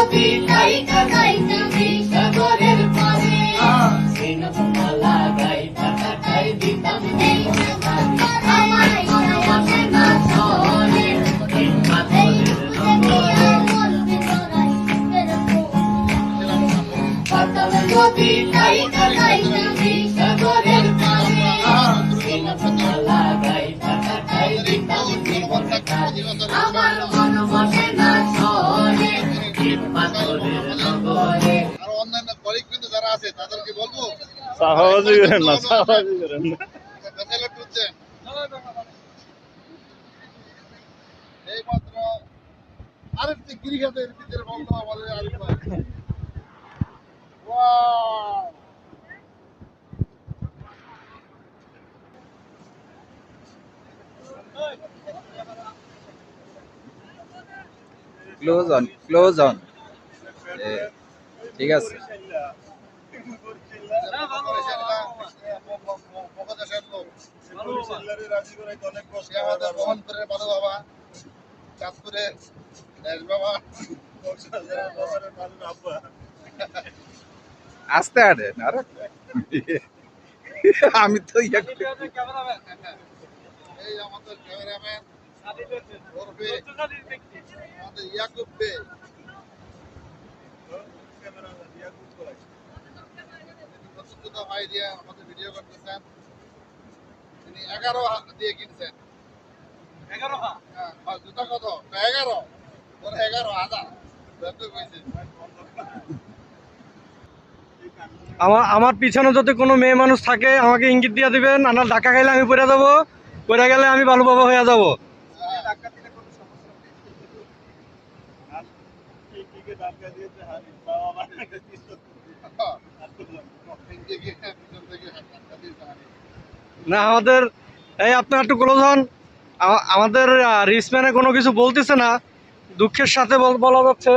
নদী খাইতা খাইতা সাগরের পানি সিনমালা গাই পাতাটাই দিতাম আমার মনে না চলে হিম্মতের পাতাল নদী খাইতা খাইতা সাগরের পানি সিনমালা গাই পাতাটাই দিতাম আমার মনে না চলে হিম্মতের নগরে। আর অন্যান্য কলিগ কিন্তু যারা আছে তাদেরকে বলবো সাহাবাজি করেন না, সাহাবাজি করেন না। ফেসিলিটি হচ্ছে এই মাত্র আরেকটি গিরিখাতের ভিতরে বলতো আমাদের আরিফ ভাই। Wow close on, close on. ঠিক আছে। আমাদের মোহনপুরের বাদু বাবা, চাঁদপুরে দেশ বাবা, আস্তে হাঁটেন। আর আমি তো এই আমাদের ক্যামেরাম্যান ওরফে আমাদের ইয়াকুব বে, নতুন জুতা ভাই দিয়ে আমাদের ভিডিও করতেছেন। তিনি 11 দিয়ে কিনছেন। 11 হ্যাঁ, জুতা কত? 11 ওর 11,000 আমার পিছনে যদি কোনো মেয়ে মানুষ থাকে আমাকে ইঙ্গিত দিয়ে দিবেন, আনার ধাক্কা খাইলে আমি পড়ে যাবো, পড়ে গেলে আমি ভালো বাবা হয়ে যাবো। না আমাদের এই আপনার একটু ক্লোজ হন। আমাদের রিসম্যানে কোনো কিছু বলতেছে না, দুঃখের সাথে বলা যাচ্ছে।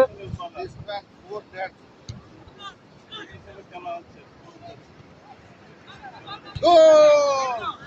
Oh!